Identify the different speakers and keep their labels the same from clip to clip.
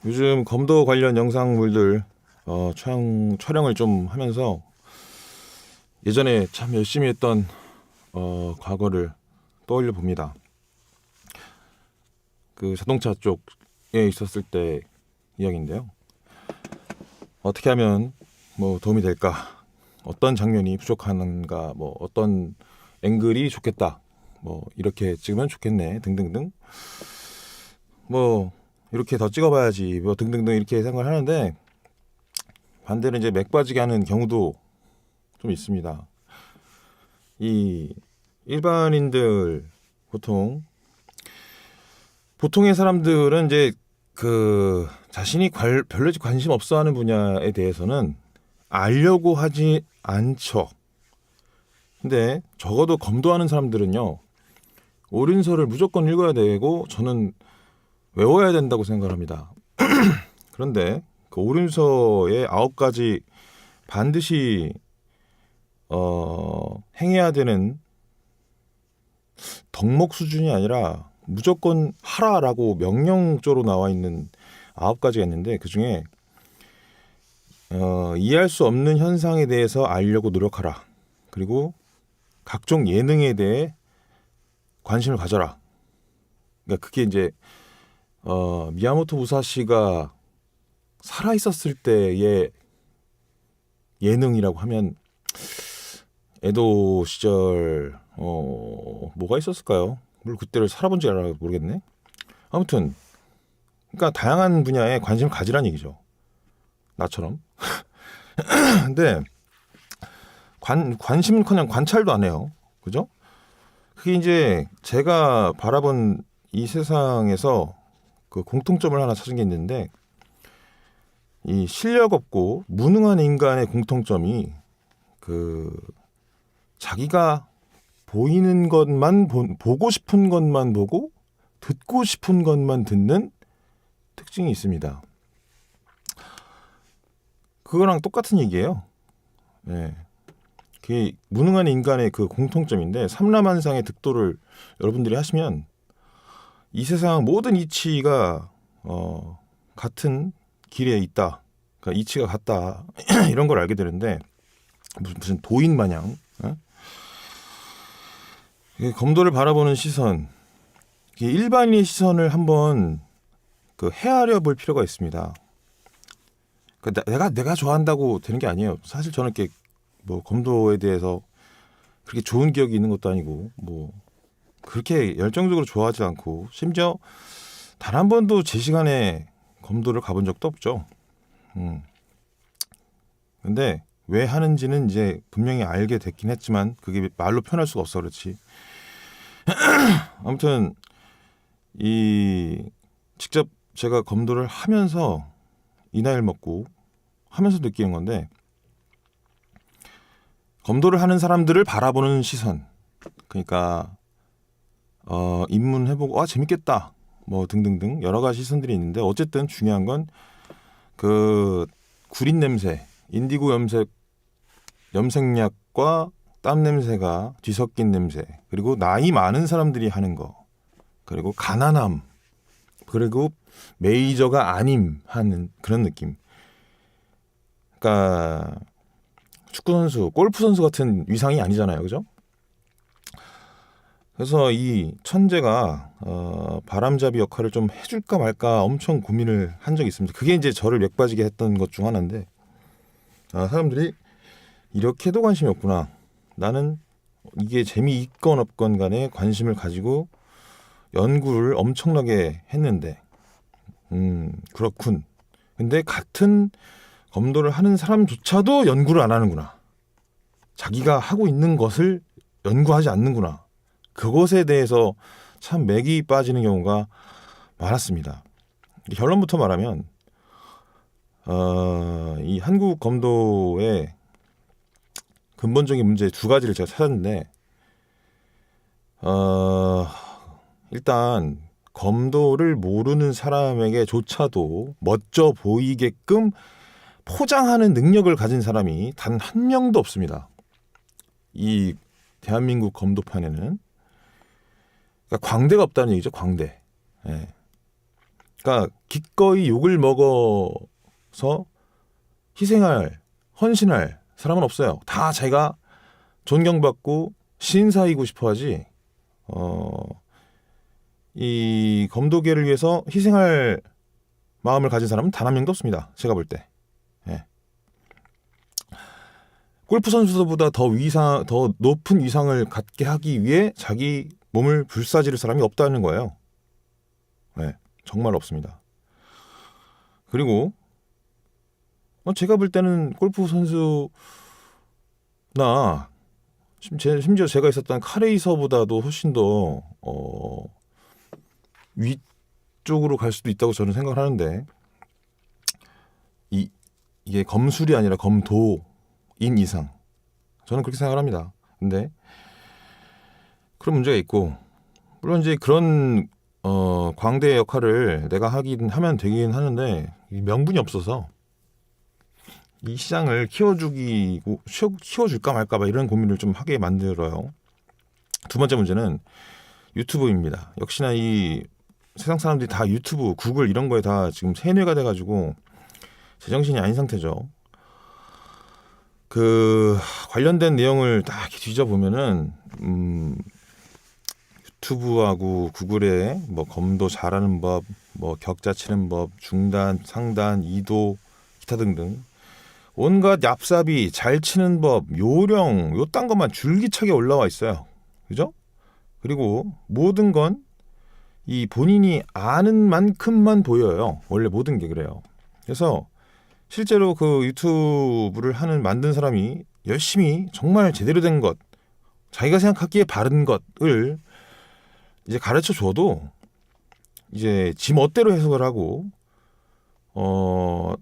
Speaker 1: 요즘 검도 관련 영상물들 촬영을 좀 하면서 예전에 참 열심히 했던 과거를 떠올려 봅니다. 그 자동차 쪽에 있었을 때 이야기인데요. 어떻게 하면 뭐 도움이 될까? 어떤 장면이 부족한가? 뭐 어떤 앵글이 좋겠다? 뭐 이렇게 찍으면 좋겠네 등등등. 뭐 이렇게 더 찍어봐야지 뭐 등등등 이렇게 생각을 하는데 반대로 이제 맥 빠지게 하는 경우도 좀 있습니다. 이 일반인들 보통의 사람들은 이제 그 자신이 별로 관심 없어하는 분야에 대해서는 알려고 하지 않죠. 근데 적어도 검도하는 사람들은요, 오륜서를 무조건 읽어야 되고 저는 외워야 된다고 생각합니다. 그런데 그 오륜서의 9가지 반드시 행해야 되는 덕목 수준이 아니라 무조건 하라라고 명령조로 나와 있는 9가지가 있는데 그중에 이해할 수 없는 현상에 대해서 알려고 노력하라. 그리고 각종 예능에 대해 관심을 가져라. 그러니까 그게 이제 미야모토 무사시가 살아 있었을 때의 예능이라고 하면 에도 시절 뭐가 있었을까요? 물론 그때를 살아본지 알아 모르겠네. 아무튼 그러니까 다양한 분야에 관심을 가지란 얘기죠. 나처럼. 근데 관심은커녕 관찰도 안 해요. 그죠? 그게 이제 제가 바라본 이 세상에서 그 공통점을 하나 찾은 게 있는데 이 실력 없고 무능한 인간의 공통점이 그 자기가 보이는 것만 보고 싶은 것만 보고 듣고 싶은 것만 듣는 특징이 있습니다. 그거랑 똑같은 얘기예요. 네. 그게 무능한 인간의 그 공통점인데 삼라만상의 득도를 여러분들이 하시면 이 세상 모든 이치가 같은 길에 있다. 그러니까 이치가 같다. 이런 걸 알게 되는데 무슨 도인 마냥 검도를 바라보는 시선, 일반인의 시선을 한번 그 헤아려 볼 필요가 있습니다. 그러니까 내가 좋아한다고 되는 게 아니에요. 사실 저는 이렇게 뭐 검도에 대해서 그렇게 좋은 기억이 있는 것도 아니고 뭐 그렇게 열정적으로 좋아하지 않고 심지어 단 한 번도 제 시간에 검도를 가본 적도 없죠. 근데 왜 하는지는 이제 분명히 알게 됐긴 했지만 그게 말로 표현할 수가 없어 그렇지. 아무튼 직접 제가 검도를 하면서 이 나이를 먹고 하면서 느끼는 건데 검도를 하는 사람들을 바라보는 시선, 그러니까 입문해보고 재밌겠다 뭐 등등등 여러 가지 시선들이 있는데 어쨌든 중요한 건 그 구린 냄새, 인디고 염색약과 땀 냄새가 뒤섞인 냄새, 그리고 나이 많은 사람들이 하는 거, 그리고 가난함, 그리고 메이저가 아님 하는 그런 느낌. 그러니까 축구 선수, 골프 선수 같은 위상이 아니잖아요, 그죠? 그래서 이 천재가 바람잡이 역할을 좀 해줄까 말까 엄청 고민을 한 적이 있습니다. 그게 이제 저를 맥 빠지게 했던 것 중 하나인데 사람들이 이렇게도 관심이 없구나. 나는 이게 재미있건 없건 간에 관심을 가지고 연구를 엄청나게 했는데 그렇군. 근데 같은 검도를 하는 사람조차도 연구를 안 하는구나. 자기가 하고 있는 것을 연구하지 않는구나. 그것에 대해서 참 맥이 빠지는 경우가 많았습니다. 결론부터 말하면 이 한국 검도의 근본적인 문제 2가지를 제가 찾았는데 일단 검도를 모르는 사람에게조차도 멋져 보이게끔 포장하는 능력을 가진 사람이 단 한 명도 없습니다. 이 대한민국 검도판에는. 그러니까 광대가 없다는 얘기죠. 광대. 예. 그러니까 기꺼이 욕을 먹어서 희생할, 헌신할 사람은 없어요. 다 자기가 존경받고 신사이고 싶어하지. 이 검도계를 위해서 희생할 마음을 가진 사람은 단 한 명도 없습니다. 제가 볼 때. 예. 골프 선수보다 더 높은 위상을 갖게 하기 위해 자기 몸을 불사지를 사람이 없다는 거예요. 네, 정말 없습니다. 그리고 제가 볼 때는 골프 선수나 심지어 제가 있었던 카레이서보다도 훨씬 더 위쪽으로 갈 수도 있다고 저는 생각을 하는데 이게 검술이 아니라 검도인 이상 저는 그렇게 생각을 합니다. 근데 그런 문제가 있고 물론 이제 그런 광대의 역할을 내가 하면 되긴 하는데 명분이 없어서 이 시장을 키워줄까 말까 봐 이런 고민을 좀 하게 만들어요. 두 번째 문제는 유튜브입니다. 역시나 이 세상 사람들이 다 유튜브, 구글 이런 거에 다 지금 세뇌가 돼가지고 제정신이 아닌 상태죠. 그 관련된 내용을 딱 뒤져보면은 유튜브하고 구글에 뭐 검도 잘하는 법, 뭐 격자 치는 법, 중단, 상단, 이도, 기타 등등 온갖 얍삽이 잘 치는 법, 요령, 요딴 것만 줄기차게 올라와 있어요. 그죠? 그리고 모든 건 이 본인이 아는 만큼만 보여요. 원래 모든 게 그래요. 그래서 실제로 그 유튜브를 만든 사람이 열심히 정말 제대로 된 것, 자기가 생각하기에 바른 것을 이제 가르쳐 줘도 이제 지 멋대로 해석을 하고 그러니까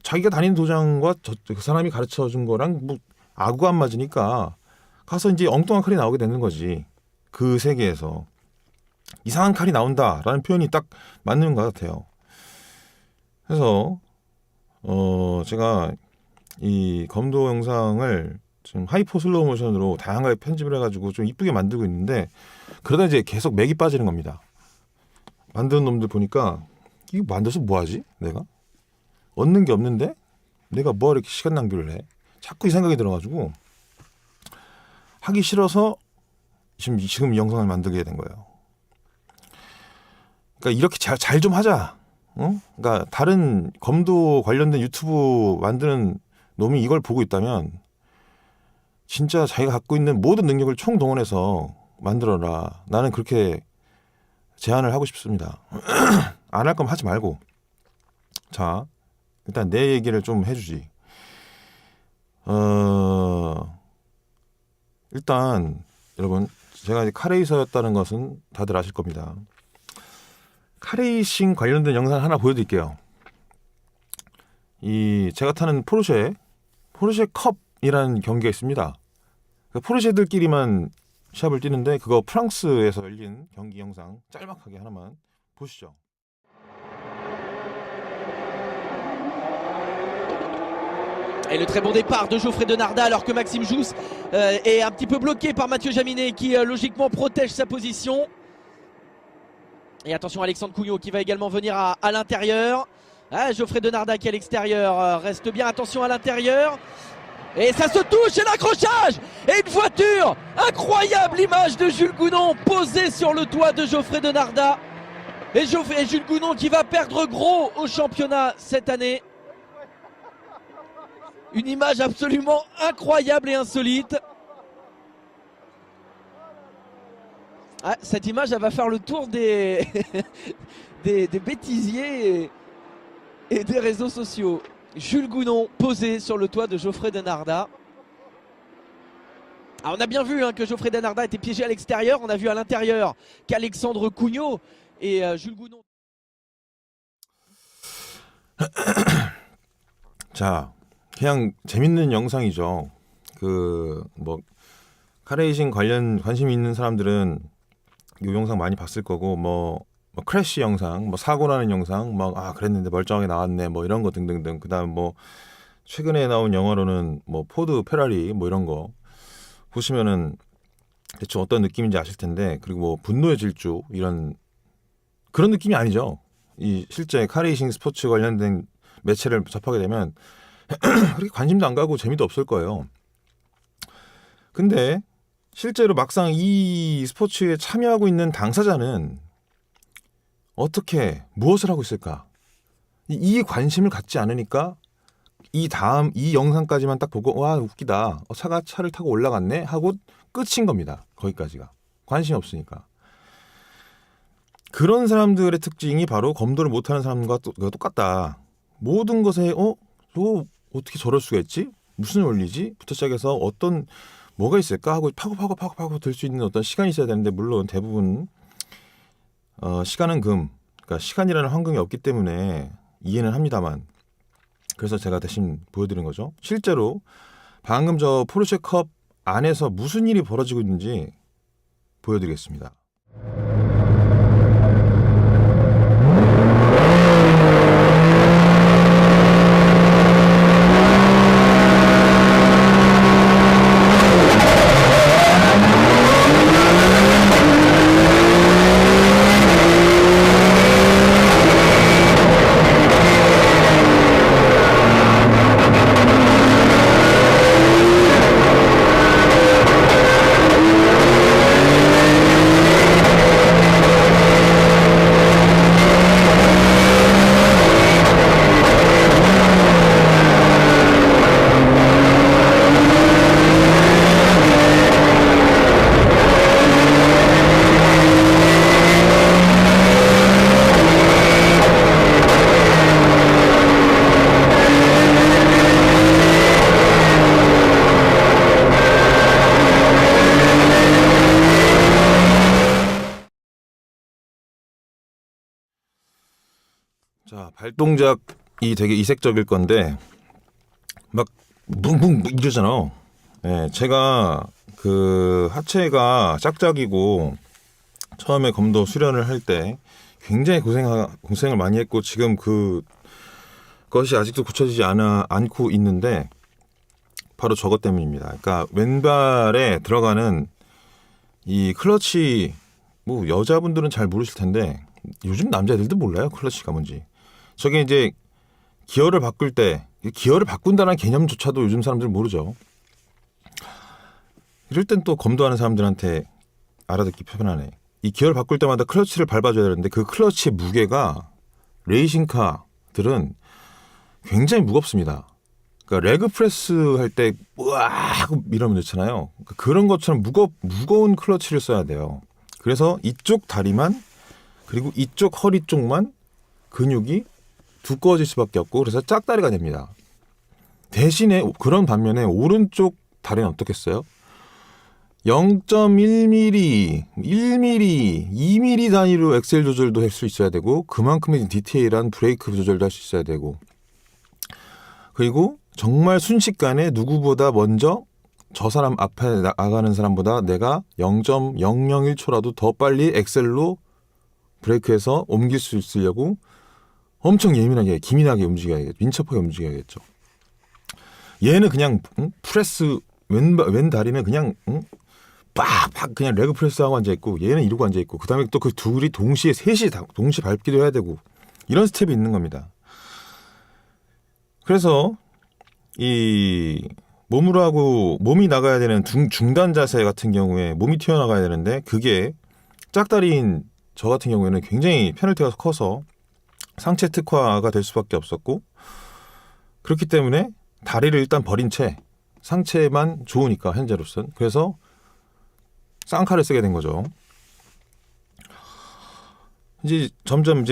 Speaker 1: 자기가 다니는 도장과 그 사람이 가르쳐 준 거랑 뭐 아구가 안 맞으니까 가서 이제 엉뚱한 칼이 나오게 되는 거지. 그 세계에서 이상한 칼이 나온다라는 표현이 딱 맞는 것 같아요. 그래서 제가 이 검도 영상을 지금 하이퍼 슬로우 모션으로 다양하게 편집을 해가지고 좀 이쁘게 만들고 있는데 그러다 이제 계속 맥이 빠지는 겁니다. 만드는 놈들 보니까 이거 만들어서 뭐하지? 내가 얻는 게 없는데 내가 뭐 이렇게 시간 낭비를 해? 자꾸 이 생각이 들어가지고 하기 싫어서 지금 이 영상을 만들게 된 거예요. 그러니까 이렇게 잘 좀 하자. 그러니까 다른 검도 관련된 유튜브 만드는 놈이 이걸 보고 있다면 진짜 자기가 갖고 있는 모든 능력을 총동원해서 만들어라. 나는 그렇게 제안을 하고 싶습니다. 안 할 거면 하지 말고. 자, 일단 내 얘기를 좀 해주지. 일단 여러분 제가 카레이서였다는 것은 다들 아실 겁니다. 카레이싱 관련된 영상 하나 보여드릴게요. 제가 타는 포르쉐 컵이라는 경기가 있습니다. 포르쉐들끼리만 시합을 뛰는데 그거 프랑스에서 열린 경기 영상 짤막하게 하나만 보시죠.
Speaker 2: Et le très bon départ de Geoffrey Denardat alors que Maxime Jousse est un petit peu bloqué par Mathieu Jaminet qui logiquement protège sa position. Et attention Alexandre Couillot qui va également venir à l'intérieur. Ah, Geoffrey Denardat qui est à l'extérieur reste bien, attention à l'intérieur. Et ça se touche et l'accrochage. Et une voiture. Incroyable image de Jules Gounon posée sur le toit de Geoffrey Denardat. Et Jules Gounon qui va perdre gros au championnat cette année. Une image absolument incroyable et insolite. Ah, cette image, elle va faire le tour des, des bêtisiers et des réseaux sociaux. Jules Gounon posé sur le toit de Geoffrey Denardat. Alors on a bien vu que Geoffrey Denardat était piégé à l'extérieur. On a vu à l'intérieur qu'Alexandre Couillot et Jules Gounon.
Speaker 1: 자, 그냥 재밌는 영상이죠. 뭐 카레이싱 관심 있는 사람들은 이 영상 많이 봤을 거고 뭐 크래쉬 영상, 뭐 사고 나는 영상, 그랬는데 멀쩡하게 나왔네, 뭐 이런 거 등등등. 그다음 뭐 최근에 나온 영화로는 뭐 포드, 페라리 뭐 이런 거 보시면은 대충 어떤 느낌인지 아실 텐데, 그리고 뭐 분노의 질주 이런 그런 느낌이 아니죠. 이 실제 카레이싱 스포츠 관련된 매체를 접하게 되면 그렇게 관심도 안 가고 재미도 없을 거예요. 근데 실제로 막상 이 스포츠에 참여하고 있는 당사자는 어떻게 무엇을 하고 있을까? 이 관심을 갖지 않으니까 이 영상까지만 딱 보고 와 웃기다. 차가 차를 타고 올라갔네 하고 끝인 겁니다. 거기까지가. 관심이 없으니까. 그런 사람들의 특징이 바로 검도를 못하는 사람과 똑같다. 모든 것에 너 어떻게 저럴 수가 있지? 무슨 원리지? 부터 시작해서 어떤 뭐가 있을까 하고 파고 들 수 있는 어떤 시간이 있어야 되는데 물론 대부분 시간은 그러니까 시간이라는 황금이 없기 때문에 이해는 합니다만 그래서 제가 대신 보여드린 거죠. 실제로 방금 저 포르쉐컵 안에서 무슨 일이 벌어지고 있는지 보여드리겠습니다. 자, 발동작이 되게 이색적일 건데 막 붕붕 이러잖아요. 네, 제가 그 하체가 짝짝이고 처음에 검도 수련을 할 때 굉장히 고생을 많이 했고 지금 그것이 아직도 고쳐지지 않고 있는데 바로 저것 때문입니다. 그러니까 왼발에 들어가는 이 클러치 뭐 여자분들은 잘 모르실 텐데 요즘 남자들도 몰라요. 클러치가 뭔지. 저게 이제 기어를 바꿀 때 기어를 바꾼다는 개념조차도 요즘 사람들은 모르죠. 이럴 땐 또 검도하는 사람들한테 알아듣기 편하네. 이 기어를 바꿀 때마다 클러치를 밟아줘야 되는데 그 클러치의 무게가 레이싱카들은 굉장히 무겁습니다. 그러니까 레그 프레스 할 때 우와 하고 밀어면 되잖아요. 그러니까 그런 것처럼 무거운 클러치를 써야 돼요. 그래서 이쪽 다리만 그리고 이쪽 허리 쪽만 근육이 두꺼워질 수밖에 없고 그래서 짝다리가 됩니다. 대신에 그런 반면에 오른쪽 다리는 어떻겠어요? 0.1mm, 1mm, 2mm 단위로 엑셀 조절도 할 수 있어야 되고 그만큼의 디테일한 브레이크 조절도 할 수 있어야 되고 그리고 정말 순식간에 누구보다 먼저 저 사람 앞에 나가는 사람보다 내가 0.001초라도 더 빨리 엑셀로 브레이크해서 옮길 수 있으려고 엄청 기민하게 움직여야겠죠. 민첩하게 움직여야겠죠. 얘는 그냥 프레스 왼 다리는 그냥 빡 그냥 레그 프레스하고 앉아있고 얘는 이러고 앉아있고 그 다음에 또 그 둘이 셋이 동시에 밟기도 해야 되고 이런 스텝이 있는 겁니다. 그래서 이 몸으로 하고 몸이 나가야 되는 중단 자세 같은 경우에 몸이 튀어나가야 되는데 그게 짝다리인 저 같은 경우에는 굉장히 페널티가 커서 상체 특화가 될 수밖에 없었고 그렇기 때문에 다리를 일단 버린 채 상체만 좋으니까 현재로선 그래서 쌍칼을 쓰게 된 거죠. 이제 점점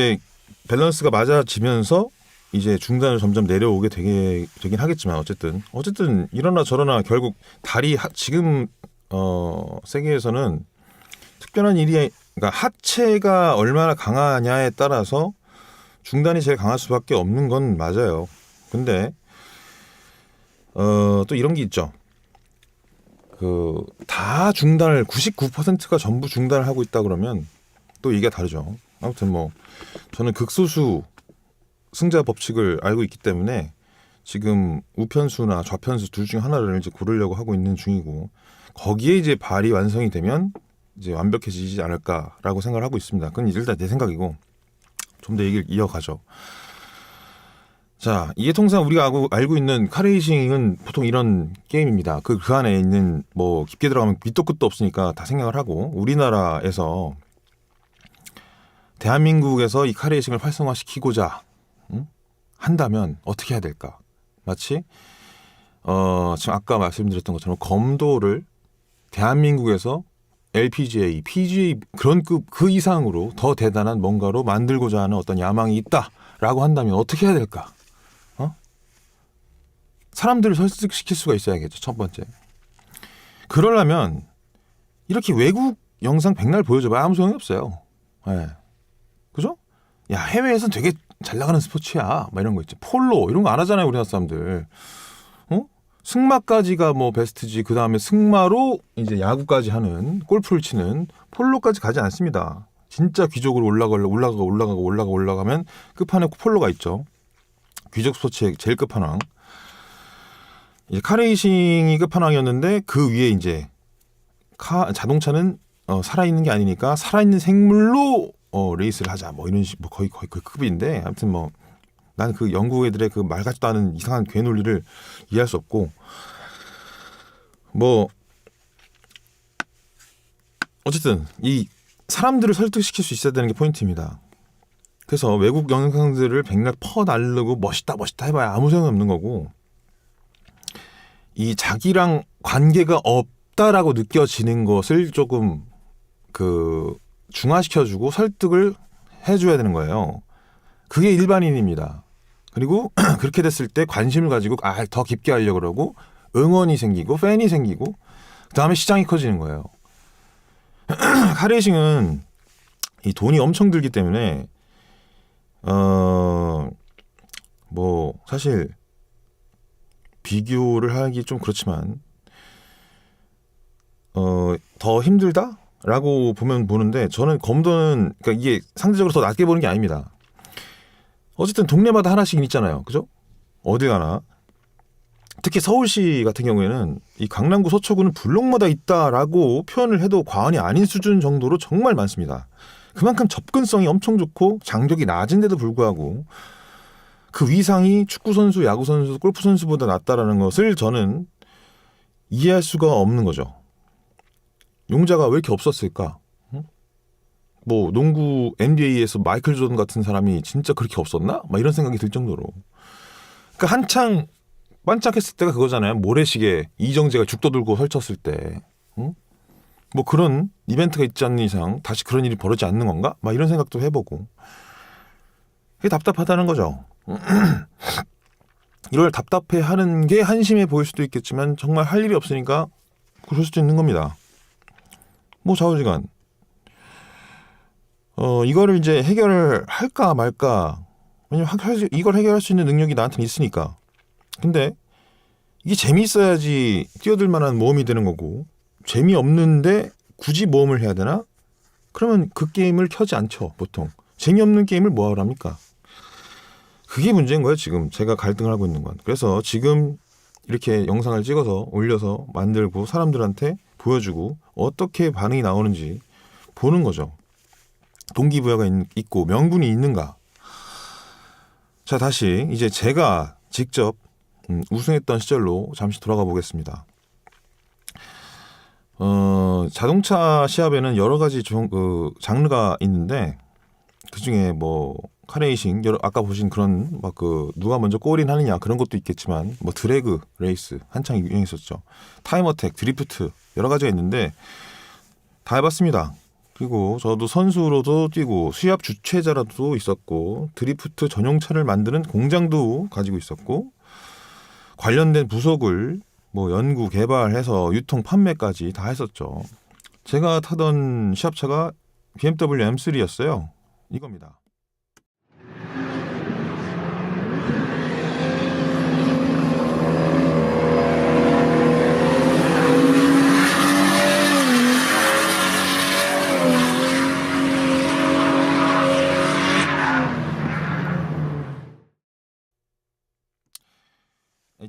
Speaker 1: 밸런스가 맞아지면서 이제 중단을 점점 내려오게 되긴 하겠지만 어쨌든 이러나 저러나 결국 다리 지금 세계에서는 특별한 일이 그러니까 하체가 얼마나 강하냐에 따라서 중단이 제일 강할 수밖에 없는 건 맞아요. 근데 또 이런 게 있죠. 다 중단을 99%가 전부 중단을 하고 있다 그러면 또 이게 다르죠. 아무튼 뭐 저는 극소수 승자 법칙을 알고 있기 때문에 지금 우편수나 좌편수 둘 중 하나를 이제 고르려고 하고 있는 중이고 거기에 이제 발이 완성이 되면 이제 완벽해지지 않을까라고 생각을 하고 있습니다. 그건 일단 내 생각이고 좀 더 얘기를 이어가죠. 자, 이게 통상 우리가 알고 있는 카레이싱은 보통 이런 게임입니다. 그 안에 있는 뭐 깊게 들어가면 밑도 끝도 없으니까 다 생각을 하고, 우리나라에서 대한민국에서 이 카레이싱을 활성화시키고자 한다면 어떻게 해야 될까? 마치 지금 아까 말씀드렸던 것처럼 검도를 대한민국에서 LPGA, PGA 그런 그 이상으로 더 대단한 뭔가로 만들고자 하는 어떤 야망이 있다라고 한다면 어떻게 해야 될까? 사람들을 설득시킬 수가 있어야겠죠. 첫 번째. 그러려면 이렇게 외국 영상 백날 보여줘봐야 아무 소용이 없어요. 네. 그죠? 야, 해외에서는 되게 잘 나가는 스포츠야. 막 이런 거 있지. 폴로 이런 거 안 하잖아요, 우리나라 사람들. 승마까지가 뭐 베스트지. 그 다음에 승마로 이제 야구까지 하는, 골프를 치는 폴로까지 가지 않습니다. 진짜 귀족으로 올라가면 끝판에 폴로가 있죠. 귀족 스포츠의 제일 끝판왕. 이제 카레이싱이 끝판왕이었는데 그 위에 이제 자동차는 살아있는 게 아니니까 살아있는 생물로 레이스를 하자. 뭐 이런 뭐 거의 그 급인데, 아무튼 뭐 난 그 영국 애들의 그 말 같지도 않은 이상한 괴 논리를 이해할 수 없고, 뭐 어쨌든 이 사람들을 설득시킬 수 있어야 되는 게 포인트입니다. 그래서 외국 영상들을 백날 퍼날르고 멋있다 해봐야 아무 소용이 없는 거고, 이 자기랑 관계가 없다라고 느껴지는 것을 조금 중화시켜주고 설득을 해줘야 되는 거예요. 그게 일반인입니다. 그리고 그렇게 됐을 때 관심을 가지고 더 깊게 하려고 그러고, 응원이 생기고 팬이 생기고, 그 다음에 시장이 커지는 거예요. 카레이싱은 이 돈이 엄청 들기 때문에 뭐 사실 비교를 하기 좀 그렇지만 더 힘들다라고 보는데, 저는 검도는 그러니까 이게 상대적으로 더 낮게 보는 게 아닙니다. 어쨌든 동네마다 하나씩은 있잖아요, 그죠? 어디 가나. 특히 서울시 같은 경우에는 이 강남구 서초구는 블록마다 있다라고 표현을 해도 과언이 아닌 수준 정도로 정말 많습니다. 그만큼 접근성이 엄청 좋고 장벽이 낮은데도 불구하고 그 위상이 축구선수, 야구선수, 골프선수보다 낫다라는 것을 저는 이해할 수가 없는 거죠. 용자가 왜 이렇게 없었을까? 뭐 농구 NBA에서 마이클 조던 같은 사람이 진짜 그렇게 없었나? 막 이런 생각이 들 정도로. 그러니까 한창 반짝했을 때가 그거잖아요. 모래시계 이정재가 죽도 들고 설쳤을 때. 뭐 그런 이벤트가 있지 않는 이상 다시 그런 일이 벌어지지 않는 건가? 막 이런 생각도 해보고. 그게 답답하다는 거죠. 이걸 답답해하는 게 한심해 보일 수도 있겠지만 정말 할 일이 없으니까 그럴 수도 있는 겁니다. 뭐 좌우지간 이거를 이제 해결을 할까 말까. 왜냐면 이걸 해결할 수 있는 능력이 나한테는 있으니까. 근데 이게 재미있어야지 뛰어들 만한 모험이 되는 거고, 재미없는데 굳이 모험을 해야 되나? 그러면 그 게임을 켜지 않죠, 보통. 재미없는 게임을 뭐하러 합니까? 그게 문제인 거예요, 지금. 제가 갈등을 하고 있는 건. 그래서 지금 이렇게 영상을 찍어서 올려서 만들고 사람들한테 보여주고 어떻게 반응이 나오는지 보는 거죠. 동기부여가 있고 명분이 있는가. 자, 다시 이제 제가 직접 우승했던 시절로 잠시 돌아가 보겠습니다. 자동차 시합에는 여러 가지 장르가 있는데, 그중에 뭐 카레이싱, 아까 보신 그런 막 누가 먼저 골인하느냐 그런 것도 있겠지만, 뭐 드래그 레이스 한창 유행했었죠. 타임 어택, 드리프트 여러 가지가 있는데 다 해봤습니다. 그리고 저도 선수로도 뛰고 시합 주최자라도 있었고, 드리프트 전용차를 만드는 공장도 가지고 있었고, 관련된 부속을 뭐 연구 개발해서 유통 판매까지 다 했었죠. 제가 타던 시합차가 BMW M3였어요. 이겁니다.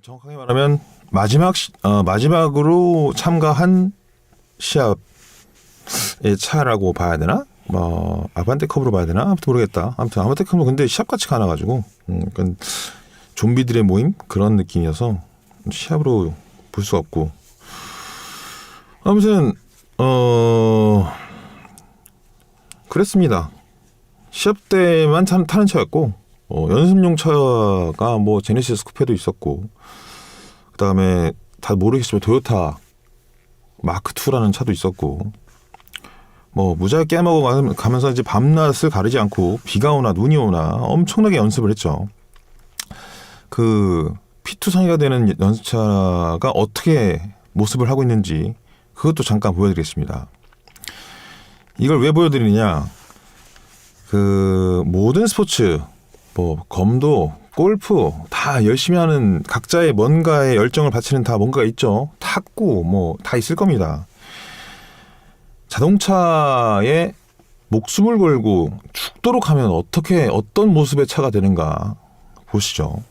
Speaker 1: 정확하게 말하면 마지막으로 참가한 시합의 차라고 봐야 되나? 뭐 아반떼컵으로 봐야 되나? 아무튼 모르겠다. 아무튼 아반떼컵은 근데 시합같이 가나가지고 약간 좀비들의 모임 그런 느낌이어서 시합으로 볼 수 없고 아무튼 그랬습니다. 시합 때만 타는 차였고 연습용 차가 뭐 제네시스 쿠페도 있었고 그 다음에 다 모르겠지만 토요타 마크 2라는 차도 있었고 뭐 무지하게 깨먹어 가면서 이제 밤낮을 가리지 않고 비가 오나 눈이 오나 엄청나게 연습을 했죠. 그 P2 상위가 되는 연습차가 어떻게 모습을 하고 있는지 그것도 잠깐 보여드리겠습니다. 이걸 왜 보여드리느냐? 그 모든 스포츠, 뭐 검도, 골프 다 열심히 하는 각자의 뭔가에 열정을 바치는 다 뭔가가 있죠. 탁구 뭐 다 있을 겁니다. 자동차에 목숨을 걸고 죽도록 하면 어떤 모습의 차가 되는가 보시죠.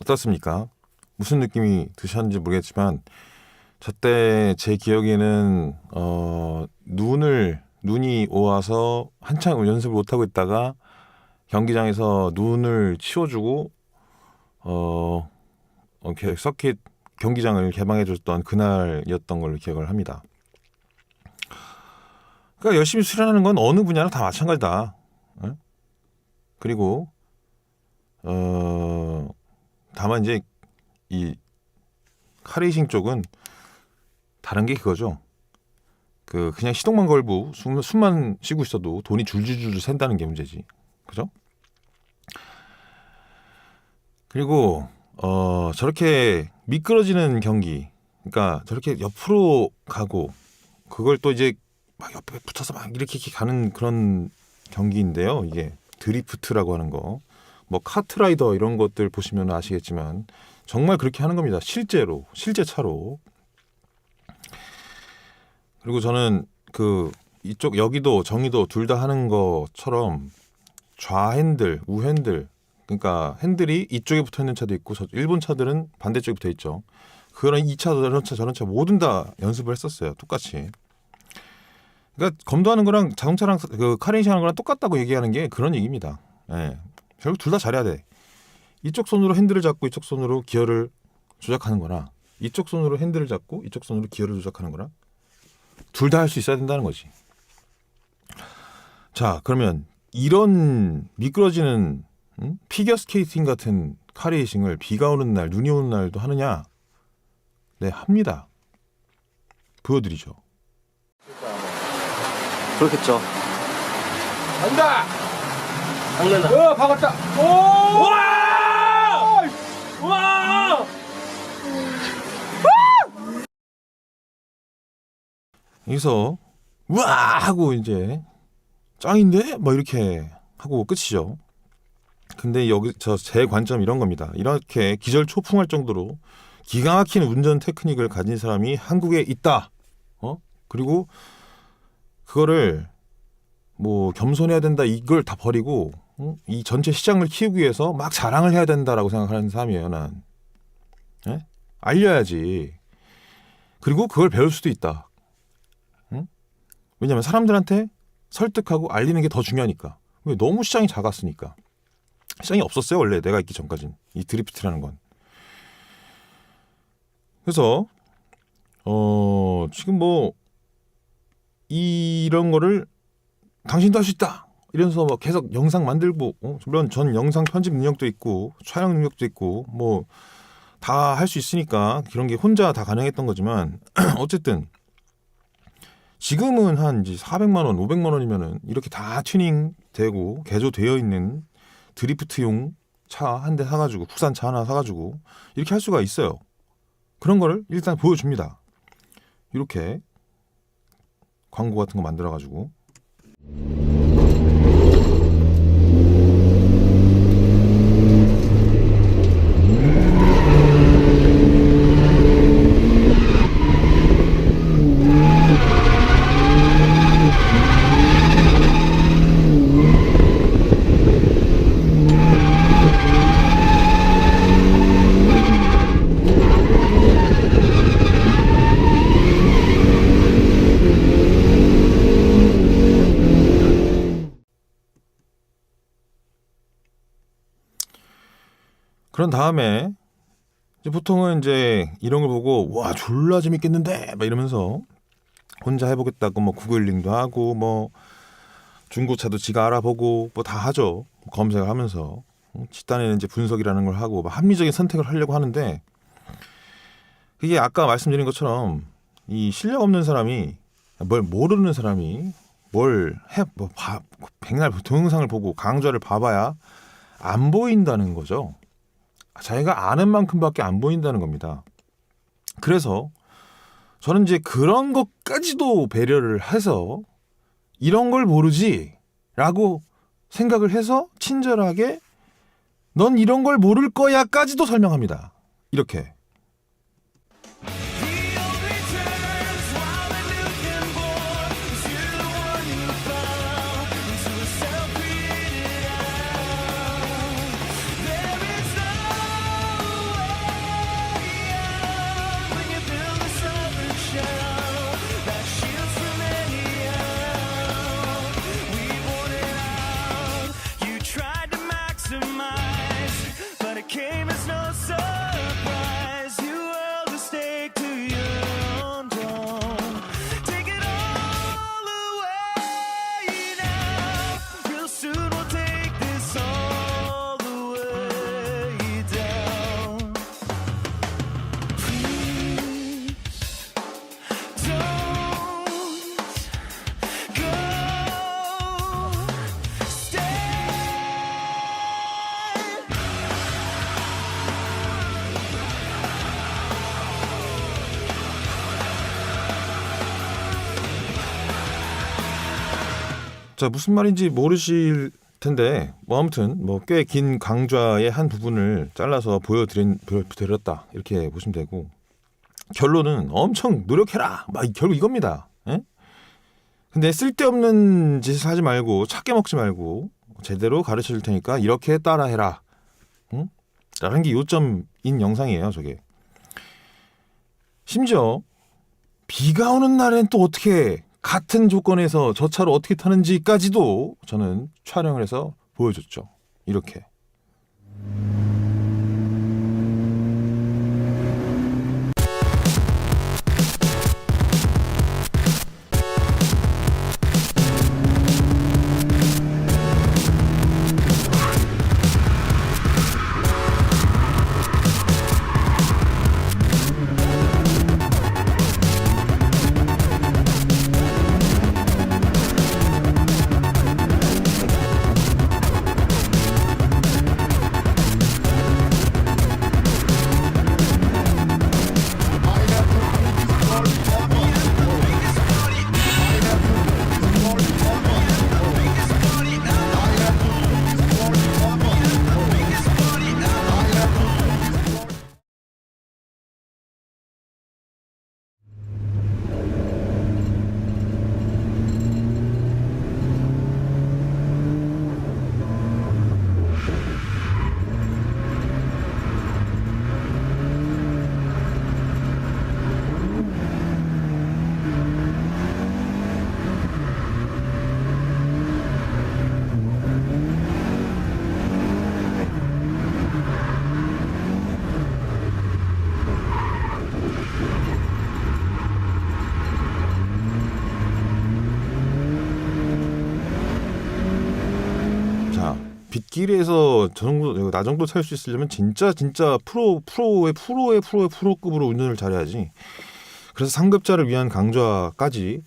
Speaker 1: 어떻습니까? 무슨 느낌이 드셨는지 모르겠지만 저때 제 기억에는 눈이 오와서 한창 연습을 못하고 있다가 경기장에서 눈을 치워주고 서킷 경기장을 개방해줬던 그날이었던 걸로 기억을 합니다. 그러니까 열심히 수련하는 건 어느 분야나 다 마찬가지다. 그리고 다만 이제 이 카레이싱 쪽은 다른 게 그거죠. 그냥 시동만 걸고 숨만 쉬고 있어도 돈이 줄줄줄 샌다는 게 문제지. 그죠? 그리고 저렇게 미끄러지는 경기, 그러니까 저렇게 옆으로 가고 그걸 또 이제 막 옆에 붙어서 막 이렇게 가는 그런 경기인데요. 이게 드리프트라고 하는 거. 뭐 카트라이더 이런 것들 보시면 아시겠지만 정말 그렇게 하는 겁니다. 실제 차로. 그리고 저는 이쪽 여기도 정의도 둘 다 하는 것처럼 좌핸들, 우핸들, 그러니까 핸들이 이쪽에 붙어 있는 차도 있고 일본 차들은 반대쪽에 붙어 있죠. 그런 이 차, 저런 차 모든 다 연습을 했었어요. 똑같이. 그러니까 검도하는 거랑 자동차랑 카레이싱 하는 거랑 똑같다고 얘기하는 게 그런 얘기입니다. 예. 결국 둘 다 잘해야 돼. 이쪽 손으로 핸들을 잡고 이쪽 손으로 기어를 조작하는 거나 이쪽 손으로 핸들을 잡고 이쪽 손으로 기어를 조작하는 거나 둘 다 할 수 있어야 된다는 거지. 자, 그러면 이런 미끄러지는 피겨 스케이팅 같은 카레이싱을 비가 오는 날, 눈이 오는 날도 하느냐? 네, 합니다. 보여드리죠.
Speaker 3: 그렇겠죠.
Speaker 4: 간다!
Speaker 3: 박는다.
Speaker 4: 박았다! 오! 와! 와!
Speaker 1: 여기서 우와 하고 이제 짱인데 뭐 이렇게 하고 끝이죠. 근데 여기 제 관점 이런 겁니다. 이렇게 기절초풍할 정도로 기가 막힌 운전 테크닉을 가진 사람이 한국에 있다. 그리고 그거를 뭐 겸손해야 된다 이걸 다 버리고 이 전체 시장을 키우기 위해서 막 자랑을 해야 된다라고 생각하는 사람이에요. 난 알려야지. 그리고 그걸 배울 수도 있다. 왜냐하면 사람들한테 설득하고 알리는 게 더 중요하니까. 너무 시장이 작았으니까. 시장이 없었어요 원래 내가 있기 전까지는. 이 드리프트라는 건. 그래서 지금 뭐 이런 거를 당신도 할 수 있다 이러면서 뭐 계속 영상 만들고 물론 전 영상 편집 능력도 있고 촬영 능력도 있고 뭐 다 할 수 있으니까 그런 게 혼자 다 가능했던 거지만 어쨌든 지금은 한 이제 400만 원, 500만 원이면은 이렇게 다 튜닝되고 개조되어 있는 드리프트용 차 한 대 사가지고 국산 차 하나 사가지고 이렇게 할 수가 있어요. 그런 거를 일단 보여줍니다. 이렇게 광고 같은 거 만들어가지고. 그런 다음에 이제 보통은 이제 이런 걸 보고 와 졸라 재밌겠는데 막 이러면서 혼자 해보겠다고 뭐 구글링도 하고 뭐 중고차도 지가 알아보고 뭐 다 하죠. 검색을 하면서 집단에는 이제 분석이라는 걸 하고 막 합리적인 선택을 하려고 하는데 이게 아까 말씀드린 것처럼 이 실력 없는 사람이 뭘 모르는 사람이 백날 동영상을 보고 강좌를 봐봐야 안 보인다는 거죠. 자기가 아는 만큼밖에 안 보인다는 겁니다. 그래서 저는 이제 그런 것까지도 배려를 해서 이런 걸 모르지 라고 생각을 해서 친절하게 넌 이런 걸 모를 거야 까지도 설명합니다. 이렇게. 자, 무슨 말인지 모르실 텐데 뭐 아무튼 뭐 꽤 긴 강좌의 한 부분을 잘라서 보여드렸다 이렇게 보시면 되고 결론은 엄청 노력해라 막 결국 이겁니다. 에? 근데 쓸데없는 짓을 하지 말고 작게 먹지 말고 제대로 가르쳐 줄 테니까 이렇게 따라해라. 응? 라는 게 요점인 영상이에요. 저게 심지어 비가 오는 날엔 또 어떻게 같은 조건에서 저 차를 어떻게 타는지까지도 저는 촬영을 해서 보여줬죠. 이렇게. 갓길에서 저 정도 나 정도 탈 수 있으려면 진짜 프로의 프로급으로 운전을 잘해야지. 그래서 상급자를 위한 강좌까지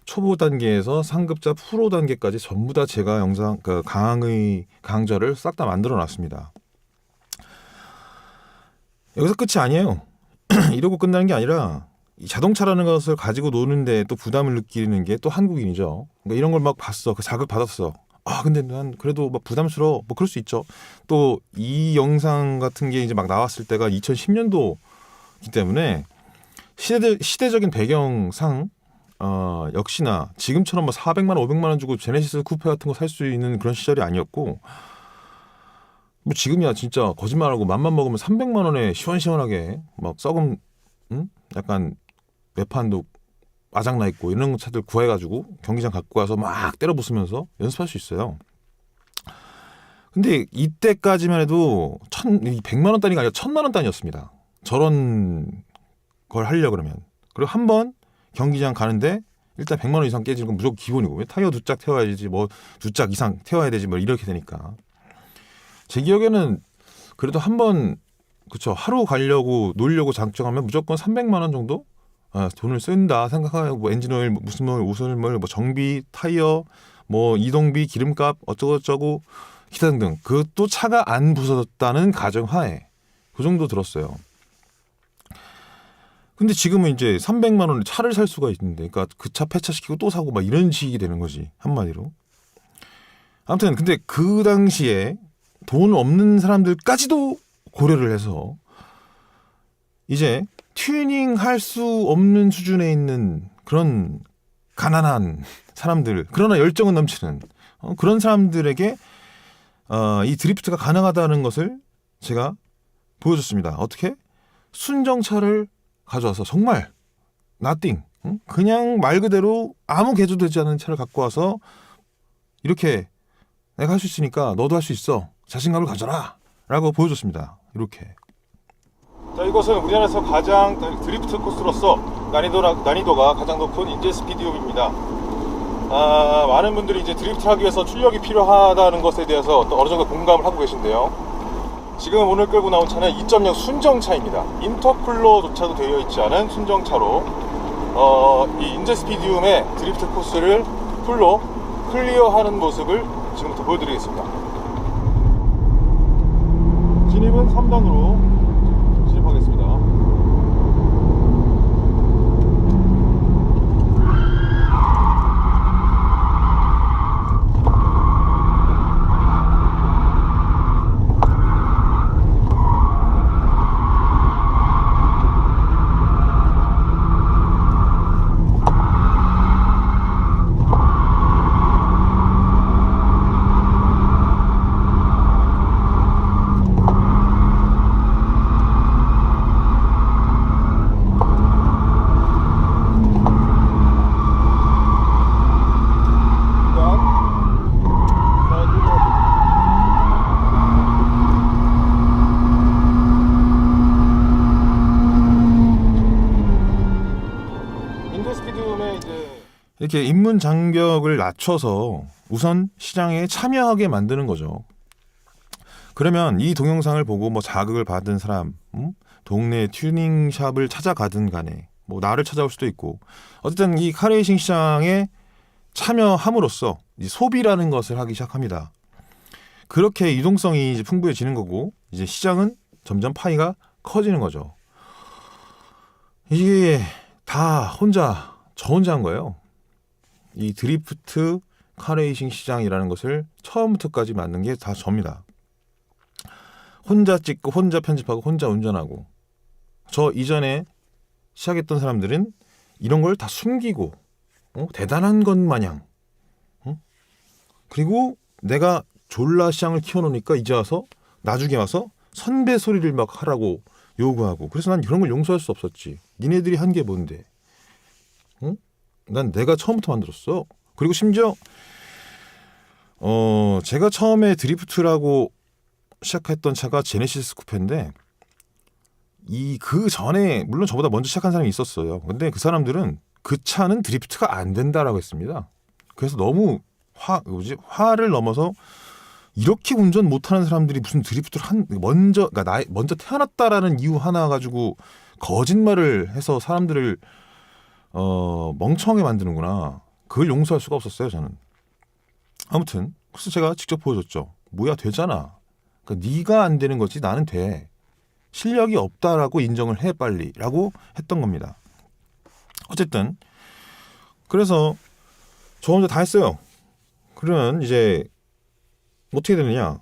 Speaker 1: 초보 단계에서 상급자 프로 단계까지 전부 다 제가 영상 강의 강좌를 싹 다 만들어 놨습니다. 여기서 끝이 아니에요. 이러고 끝나는 게 아니라 이 자동차라는 것을 가지고 노는데 또 부담을 느끼는 게 또 한국인이죠. 그러니까 이런 걸 막 봤어. 그 자극 받았어. 아 근데 난 그래도 막 부담스러워. 뭐 그럴 수 있죠. 또 이 영상 같은 게 이제 막 나왔을 때가 2010년도이기 때문에 시대적인 배경상 역시나 지금처럼 뭐 400만 원, 500만 원 주고 제네시스 쿠페 같은 거 살 수 있는 그런 시절이 아니었고, 뭐 지금이야 진짜 거짓말하고 맘만 먹으면 300만 원에 시원시원하게 막 썩은 약간 외판도 아작나 있고 이런 차들 구해가지고 경기장 갖고 가서 막 때려 부수면서 연습할 수 있어요. 근데 이때까지만 해도 100만 원 단위가 아니라 1000만 원 단위였습니다. 저런 걸 하려 그러면. 그리고 한 번 경기장 가는데 일단 100만 원 이상 깨지는 건 무조건 기본이고, 타이어 2짝 태워야지 뭐 2짝 이상 태워야 되지 뭐 이렇게 되니까. 제 기억에는 그래도 한 번 그쵸 하루 가려고 놀려고 작정하면 무조건 300만 원 정도 돈을 쓴다 생각하고, 뭐 엔진오일, 무슨 오선물, 뭐 정비, 타이어, 뭐 이동비, 기름값 어쩌고저쩌고 기타 등등. 그것도 차가 안 부서졌다는 가정하에 그 정도 들었어요. 근데 지금은 이제 300만 원에 차를 살 수가 있는데, 그러니까 그 차 폐차시키고 또 사고 막 이런 식이 되는 거지, 한마디로. 아무튼 근데 그 당시에 돈 없는 사람들까지도 고려를 해서 이제 튜닝 할 수 없는 수준에 있는 그런 가난한 사람들, 그러나 열정은 넘치는 그런 사람들에게 이 드리프트가 가능하다는 것을 제가 보여줬습니다. 어떻게? 순정차를 가져와서 정말 nothing, 그냥 말 그대로 아무 개조도 되지 않은 차를 갖고 와서 이렇게 내가 할 수 있으니까 너도 할 수 있어, 자신감을 가져라 라고 보여줬습니다. 이렇게. 자, 이것은 우리나라에서 가장 드리프트 코스로서 난이도가 가장 높은 인제 스피디움입니다. 많은 분들이 이제 드리프트를 하기 위해서 출력이 필요하다는 것에 대해서 어느 정도 공감을 하고 계신데요. 지금 오늘 끌고 나온 차는 2.0 순정차입니다. 인터쿨러조차도 되어 있지 않은 순정차로 이 인제 스피디움의 드리프트 코스를 풀로 클리어하는 모습을 지금부터 보여드리겠습니다. 진입은 3단으로 진입하겠습니다. 이렇게 입문 장벽을 낮춰서 우선 시장에 참여하게 만드는 거죠. 그러면 이 동영상을 보고 뭐 자극을 받은 사람, 동네 튜닝샵을 찾아가든 간에 뭐 나를 찾아올 수도 있고, 어쨌든 이 카레이싱 시장에 참여함으로써 이제 소비라는 것을 하기 시작합니다. 그렇게 유동성이 이제 풍부해지는 거고, 이제 시장은 점점 파이가 커지는 거죠. 이게 다 저 혼자 한 거예요. 이 드리프트 카레이싱 시장이라는 것을 처음부터까지 만든 게 다 접니다. 혼자 찍고 혼자 편집하고 혼자 운전하고. 저 이전에 시작했던 사람들은 이런 걸 다 숨기고 대단한 것 마냥, 그리고 내가 졸라 시장을 키워놓으니까 이제 와서 나중에 와서 선배 소리를 막 하라고 요구하고. 그래서 난 그런 걸 용서할 수 없었지. 니네들이 한 게 뭔데? 난 내가 처음부터 만들었어. 그리고 심지어 제가 처음에 드리프트라고 시작했던 차가 제네시스 쿠페인데, 그 전에 물론 저보다 먼저 시작한 사람이 있었어요. 근데 그 사람들은 그 차는 드리프트가 안 된다라고 했습니다. 그래서 너무 화를 넘어서 이렇게 운전 못하는 사람들이 무슨 드리프트를 그러니까 먼저 태어났다라는 이유 하나 가지고 거짓말을 해서 사람들을 멍청하게 만드는구나. 그걸 용서할 수가 없었어요, 저는. 아무튼 그래서 제가 직접 보여줬죠. 뭐야, 되잖아. 그러니까 네가 안 되는 거지 나는 돼. 실력이 없다라고 인정을 해 빨리라고 했던 겁니다. 어쨌든 그래서 저 혼자 다 했어요. 그러면 이제 어떻게 되느냐?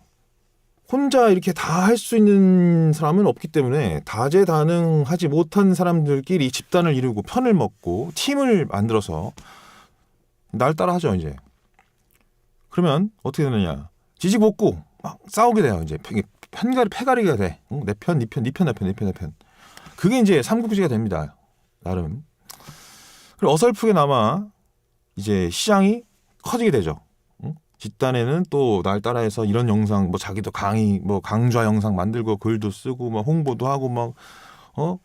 Speaker 1: 혼자 이렇게 다 할 수 있는 사람은 없기 때문에 다재다능하지 못한 사람들끼리 집단을 이루고 편을 먹고 팀을 만들어서 날 따라 하죠, 이제. 그러면 어떻게 되느냐? 지지복구 막 싸우게 돼요. 이제 패가리가 돼. 내 편, 네 편, 네 편, 내 편, 내 편, 내 편. 그게 이제 삼국지가 됩니다. 나름. 그리고 어설프게나마 이제 시장이 커지게 되죠. 뒷단에는 또 날 따라해서 이런 영상, 뭐 자기도 강의, 뭐 강좌 영상 만들고 글도 쓰고 막 홍보도 하고 막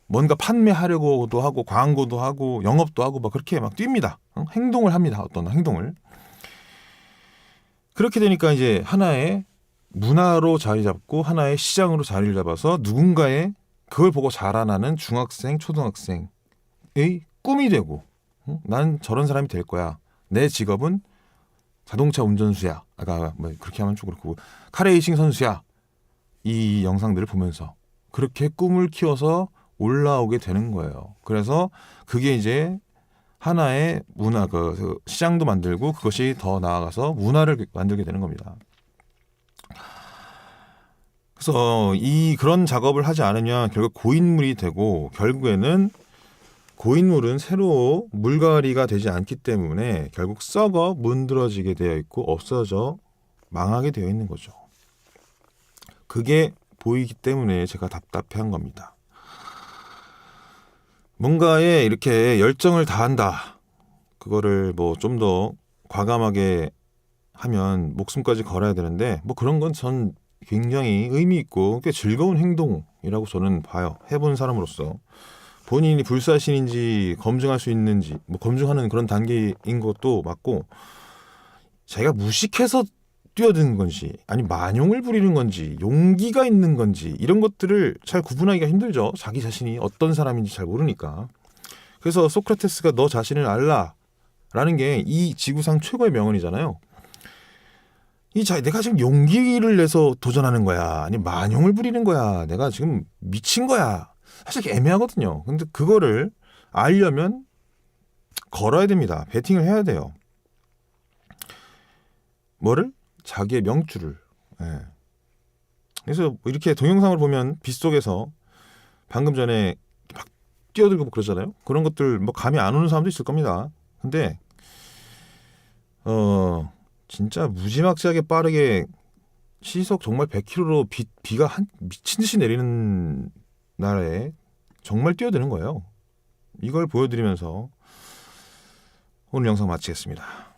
Speaker 1: 뭔가 판매하려고도 하고 광고도 하고 영업도 하고 막 그렇게 막 뜁니다. 행동을 합니다. 어떤 행동을. 그렇게 되니까 이제 하나의 문화로 자리 잡고 하나의 시장으로 자리를 잡아서 누군가의 그걸 보고 자라나는 중학생, 초등학생의 꿈이 되고 난 저런 사람이 될 거야. 내 직업은 자동차 운전수야. 아까 뭐 그렇게 하면 좀 그렇고 카레이싱 선수야. 이 영상들을 보면서 그렇게 꿈을 키워서 올라오게 되는 거예요. 그래서 그게 이제 하나의 문화, 그 시장도 만들고 그것이 더 나아가서 문화를 만들게 되는 겁니다. 그래서 그런 작업을 하지 않으면 결국 고인물이 되고 결국에는 고인물은 새로 물갈이가 되지 않기 때문에 결국 썩어 문드러지게 되어 있고 없어져 망하게 되어 있는 거죠. 그게 보이기 때문에 제가 답답해한 겁니다. 뭔가에 이렇게 열정을 다한다. 그거를 뭐 좀 더 과감하게 하면 목숨까지 걸어야 되는데 뭐 그런 건 전 굉장히 의미 있고 꽤 즐거운 행동이라고 저는 봐요. 해본 사람으로서. 본인이 불사신인지 검증할 수 있는지 뭐 검증하는 그런 단계인 것도 맞고 자기가 무식해서 뛰어드는 건지 아니 만용을 부리는 건지 용기가 있는 건지 이런 것들을 잘 구분하기가 힘들죠. 자기 자신이 어떤 사람인지 잘 모르니까. 그래서 소크라테스가 너 자신을 알라라는 게 이 지구상 최고의 명언이잖아요. 내가 지금 용기를 내서 도전하는 거야 아니 만용을 부리는 거야 내가 지금 미친 거야. 사실 애매하거든요. 근데 그거를 알려면 걸어야 됩니다. 베팅을 해야 돼요. 뭐를? 자기의 명줄을. 예. 그래서 이렇게 동영상을 보면 빗속에서 방금 전에 막 뛰어들고 그러잖아요. 그런 것들 뭐 감이 안 오는 사람도 있을 겁니다. 근데 진짜 무지막지하게 빠르게 시속 정말 100km로 비가 미친 듯이 내리는 날에 정말 뛰어드는 거예요. 이걸 보여드리면서 오늘 영상 마치겠습니다.